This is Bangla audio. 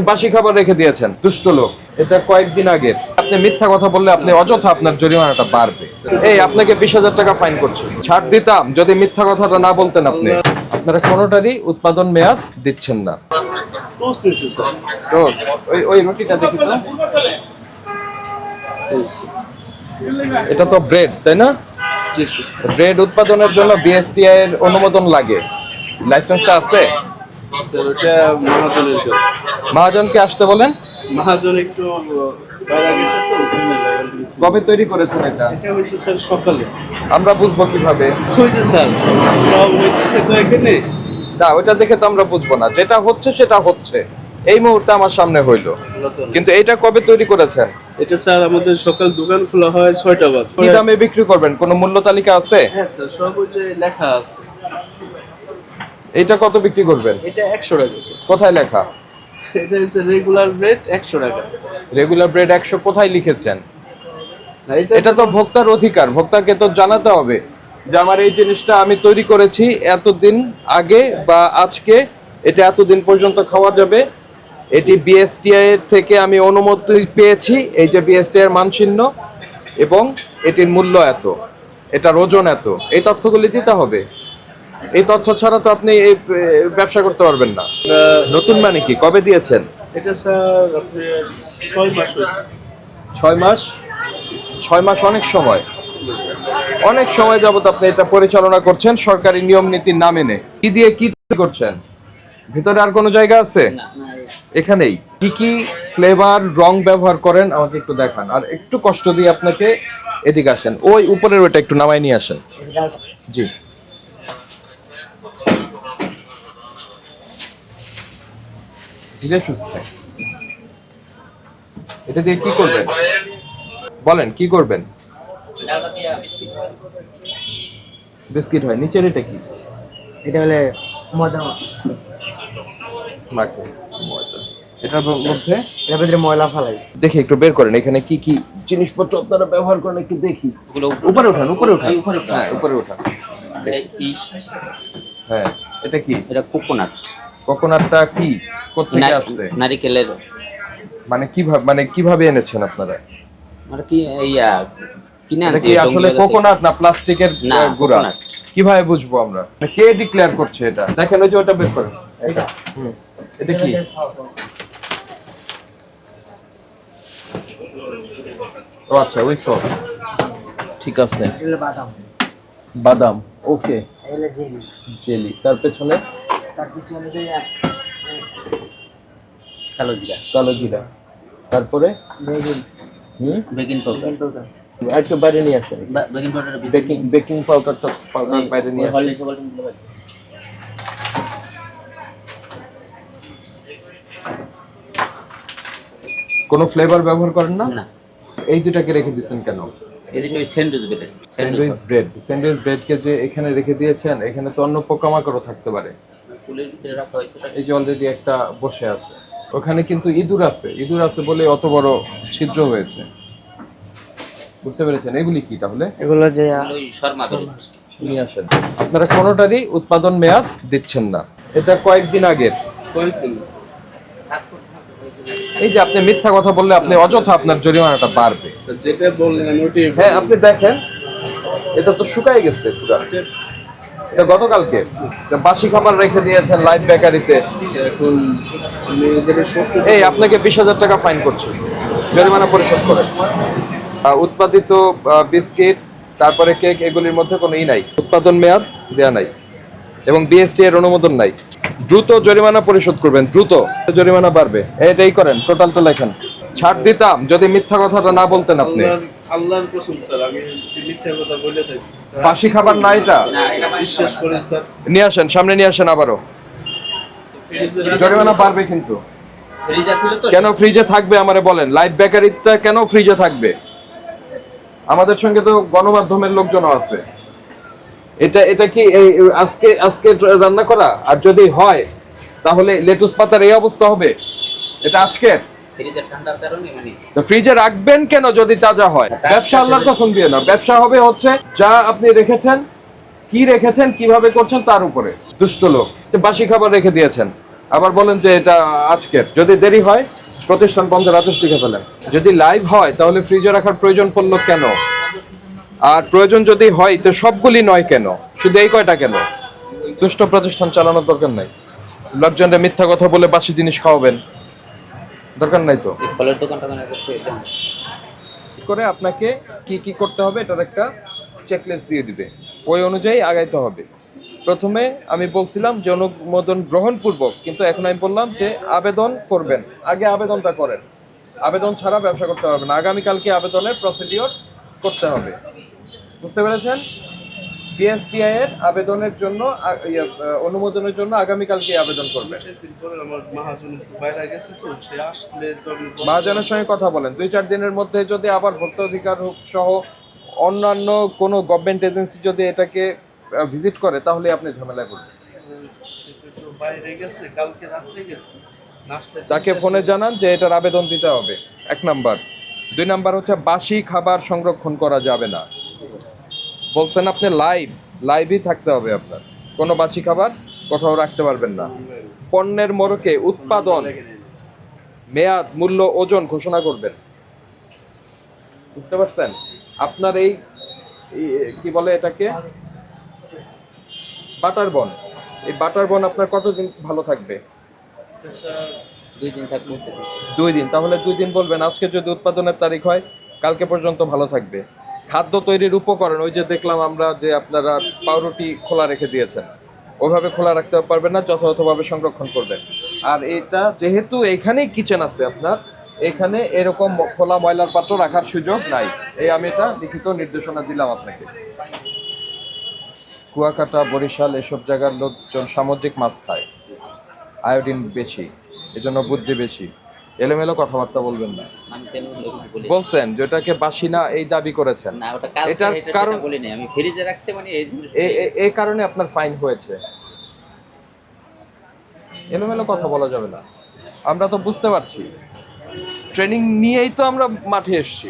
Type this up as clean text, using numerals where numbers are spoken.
বাসি খাবার রেখে দিয়েছেন, দুষ্ট লোক। এটা কয়েকদিন আগে। আপনি মিথ্যা কথা বললে আপনি অযথা আপনার জরিমানাটা বাড়বে। এই আপনাকে 20,000 টাকা ফাইন করছি। ছাড় দিতাম যদি মিথ্যা কথাটা না বলতেন আপনি। আপনারা কোনোটারই উৎপাদন মেয়াদ দিচ্ছেন না। টোস্ট, ওই রুটিটা দেখি তো। এটা তো ব্রেড, তাই না? ব্রেড উৎপাদনের জন্য বিএসটিআই এর অনুমোদন লাগে। লাইসেন্সটা আছে? ওটা মহাজনের কাছে। মহাজনকে আসতে বলেন। মহাজন একটু বাইরে গেছে তো, কবে তৈরি করেছেন এটা? এটা হয়েছে স্যার সকালে। আমরা বুঝবো কিভাবে? হয়েছে স্যার, সব হইতেছে তো এখানে। না, ওইটা দেখে তো আমরা বুঝবো না। যেটা হচ্ছে সেটা হচ্ছে। এই মুহূর্তে আমার সামনে হইলো, কিন্তু এটা কবে তৈরি করেছেন? এটা স্যার আমাদের সকাল দোকান খোলা হয় 6টা বাজে। কি দামে বিক্রি করবেন? কোনো মূল্য তালিকা আছে? হ্যাঁ স্যার, সব ওই যে লেখা আছে। এটা কত বিক্রি করবেন? এটা 100 টাকা স্যার। কোথায় লেখা? এটা হচ্ছে রেগুলার রেট 100 টাকা। রেগুলার ব্রেড 100 কোথায় লিখেছেন? না, এটা তো ভোক্তার অধিকার, ভোক্তাকে তো জানাতে হবে যে আমার এই জিনিসটা আমি তৈরি করেছি এতদিন আগে বা আজকে, এটা এতদিন পর্যন্ত খাওয়া যাবে। এটি বিএসটিআই এর থেকে আমি অনুমতি পেয়েছি, এই যে বিএসটিআই এর মানচিহ্ন, এবং এটির মূল্য এত, এটার ওজন এত। এই তথ্যগুলি দিতে হবে। এই তথ্য ছাড়া তো আপনি এই ব্যবসা করতে পারবেন না। নতুন মানে কি, কবে দিয়েছেন? এটা স্যার আপনি 6 মাস হয়েছে। 6 মাস? 6 মাস অনেক সময়। অনেক সময় যাবত আপনি এটা পরিচালনা করছেন সরকারি নিয়ম নীতির না মেনে। কি দিয়ে কি তৈরি করছেন? ভিতরে আর কোনো জায়গা আছে? এখানেই কি কি ফ্লেভার রং ব্যবহার করেন আমাকে একটু দেখান। আর একটু কষ্ট দিয়ে আপনাকে এদিকে আসেন, ওই উপরের ওইটা একটু নামাই নিয়ে আসেন। জি, ধীরে সুস্থে। এটা দিয়ে কি করবেন বলেন, কি করবেন? বিস্কিট হয়। নিচের এটা কি? এটা হলে ময়দা। মাখো ময়দা। এটার মধ্যে এর ভিতরে ময়লা ফালাই। দেখি একটু বের করেন, এখানে কি কি জিনিসপত্র আপনারা ব্যবহার করেন একটু দেখি। উপরে ওঠান, উপরে ওঠান। হ্যাঁ, উপরে ওঠান। হ্যাঁ, এটা কি? এটা কোকোনাট। কোকোনাটটা কি কোত্থেকে আসছে? নারিকেলের। মানে কিভাবে এনেছেন আপনারা? মানে কি ইয়া কিনে এটা আনছি। কি আসলে কোকোনাট না প্লাস্টিকের না, গুঁড়া? কোকোনাট। কিভাবে বুঝবো আমরা? মানে কে ডিক্লেয়ার করছে এটা? দেখেন ওই যে ওটা বের করেন। এটা এটা কি? ও আচ্ছা, ওই সস। ঠিক আছে। এটা বাদাম। বাদাম, ওকে। এটা জেলি। জেলি। তার পেছনে তার পিছনে যে কালো জিরা। কালো জিরা। তারপরে বেকিং বেকিং পাউডার। পাউডার। একটু বাইরে নিয়ে আসেন। Baking powder. বেকিং পাউডারটা বাইরে নিয়ে আসেন। কোনো ফ্লেভার ব্যবহার করেন না? না, এই দুটাকে রেখে দিয়েছেন কেন? এই যে স্যান্ডউইচ ব্রেড। স্যান্ডউইচ ব্রেডকে যে এখানে রেখে দিয়েছেন, এখানে তো অন্য পোকামাকড়ও থাকতে পারে। ফুলের ভিতরে রাখা হয়েছে। এই যে অলরেডি একটা বসে আছে, ওখানে কিন্তু ইঁদুর আছে বলে অত বড় ছিদ্র হয়েছে। বুঝতে পেরেছেন? এগুলি কি তাহলে? এগুলো যে ওই শর্মা ব্রেড। নিয়ে আসেন। আপনারা কোনোটারই উৎপাদন মেয়াদ দিচ্ছেন না। এটা কয়েকদিন আগের। কয়েকদিন এই যে আপনি মিথ্যা কথা বললে আপনি অযথা আপনার জরিমানাটা বাড়বে। স্যার, যেটা বললেন ওটাই। হ্যাঁ, আপনি দেখেন এটা তো শুকায় গেছে পুরো। এটা গতকালকে। এটা বাসি খাবার রেখে দিয়েছেন লাইভ বেকারিতে। এখন আমি এদের সত্যি এই আপনাকে 20,000 টাকা ফাইন করছি, জরিমানা পরিশোধ করেন। উৎপাদিত বিস্কিট, তারপরে কেক, এগুলির মধ্যে কোনো নাই, উৎপাদন মেয়াদ দেয়া নাই এবং বিএসটি এর অনুমোদন নাই। দ্রুত জরিমানা পরিশোধ করবেন, দ্রুত। জরিমানা বাড়বে। এটাই করেন, টোটাল তো লেখেন। ছাড় দিতাম যদি মিথ্যা কথাটা না বলতেন আপনি। আল্লাহর কসম স্যার, আমি যদি মিথ্যা কথা বলে থাকি। বাসি খাবার না এটা? বিশ্বাস করেন স্যার। নিয়ে আসেন, সামনে নিয়ে আসেন আবারও। জরিমানা বাড়বে কিন্তু। ফ্রিজ আছিল তো। কেন ফ্রিজে থাকবে আমারে বলেন? লাইভ বেকারিটা কেন ফ্রিজে থাকবে? আমাদের সঙ্গে তো গণমাধ্যমের লোকজনও আছে। এটা কি আজকে রান্না করা? আর যদি হয় তাহলে লেটুস পাতার এই অবস্থা হবে? এটা আজকে ফ্রিজে ঠান্ডার কারণে মানে তো ফ্রিজে রাখবেন কেন যদি তাজা হয়? ব্যবসা আল্লাহর কসম দিয়ে না, ব্যবসা হবে হচ্ছে যা আপনি রেখেছেন, কি রেখেছেন, কিভাবে করছেন তার উপরে। দুষ্ট লোক। বাসি খাবার রেখে দিয়েছেন, আবার বলেন যে এটা আজকের, যদি দেরি হয় প্রতিষ্ঠান বন্ধের আদেশ লিখে ফেলেন। যদি লাইভ হয় তাহলে ফ্রিজে রাখার প্রয়োজন পড়লো কেন? আর প্রয়োজন যদি হয় তো সবগুলি নয় কেন, শুধু এই কয়টা কেন? দুষ্ট প্রতিষ্ঠান চালানোর দরকার নাই। লোকজনরা মিথ্যা কথা বলে বাসি জিনিস খাওয়াবেন, দরকার নাই তো। এই ফলের দোকানটা মানে করছে করে আপনাকে কি কি করতে হবে এটার একটা চেকলিস্ট দিয়ে দিবে, ওই অনুযায়ী আগাইতে হবে। প্রথমে আমি বলছিলাম যে অনুমোদন গ্রহণপূর্বক, কিন্তু এখন আমি বললাম যে আবেদন করবেন, আগে আবেদনটা করেন। আবেদন ছাড়া ব্যবসা করতে পারবে না। আগামীকালকে আবেদনের প্রসিডিওর করতে হবে, বুঝতে পেরেছেন? বিএসটিআই এর আবেদনের জন্য অনুমোদনের জন্য আগামীকালকে আবেদন করবেন। সেদিন পরে আমার মহাজন বাইরে গেছে তো, সে আসলে তো আমি মহাজনের সঙ্গে কথা বলেন, 2-4 দিনের মধ্যে যদি আবার ভোক্তা অধিকার সহ অন্যান্য কোনো গভর্নমেন্ট এজেন্সি যদি এটাকে ভিজিট করে তাহলে আপনি ঝামেলায় পড়বেন। সেটা তো বাইরে গেছে, কালকে রাত্রে গেছে, নাস্তা তাকে ফোনে জানান যে এটার আবেদন দিতে হবে, 1 নাম্বার। 2 নাম্বার হচ্ছে বাসি খাবার সংরক্ষণ করা যাবে না। বলছেন আপনি লাইভই থাকতে হবে আপনার, কোনো বাসি খাবার কোথাও রাখতে পারবেন না। পণ্যের মোড়কে উৎপাদন, মেয়াদ, মূল্য, ওজন ঘোষণা করবেন, বুঝতে পারছেন? আপনার এই কি বলে এটাকে, বাটার বন, এই বাটার বন আপনার কতদিন ভালো থাকবে? 2 দিন থাকবে। 2 দিন। তাহলে 2 দিন বলবেন, আজকে যদি উৎপাদনের তারিখ হয় কালকে পর্যন্ত ভালো থাকবে। খাদ্য তৈরির উপকরণ, ওই যে দেখলাম আমরা যে আপনারা পাউরুটি খোলা রেখে দিয়েছেন, ওইভাবে খোলা রাখতে পারবেন না, যথাযথভাবে সংরক্ষণ করবেন। আর এটা যেহেতু এখানেই কিচেন আছে আপনার, এখানে এরকম খোলা ময়লার পাত্র রাখার সুযোগ নাই। এই আমি এটা লিখিত নির্দেশনা দিলাম আপনাকে। কুয়াকাটা, বরিশাল এসব জায়গার লোকজন সামুদ্রিক মাছ খায়, আয়োডিন বেশি, এজন্য বুদ্ধি বেশি। এলোমেলো কথাবার্তা বলবেন না। আমি তেল কিছু বলি বলছেন যে ওটাকে বাসি না এই দাবি করেছেন, না, ওটা কালকে এটার এটা কারণ সেটা বলি না, আমি ফ্রিজে রাখছি মানে এই জিনিস এই কারণে আপনার ফাইন হয়েছে। এলোমেলো কথা বলা যাবে না। আমরা তো বুঝতে পারছি, ট্রেনিং নিয়েই তো আমরা মাঠে এসেছি।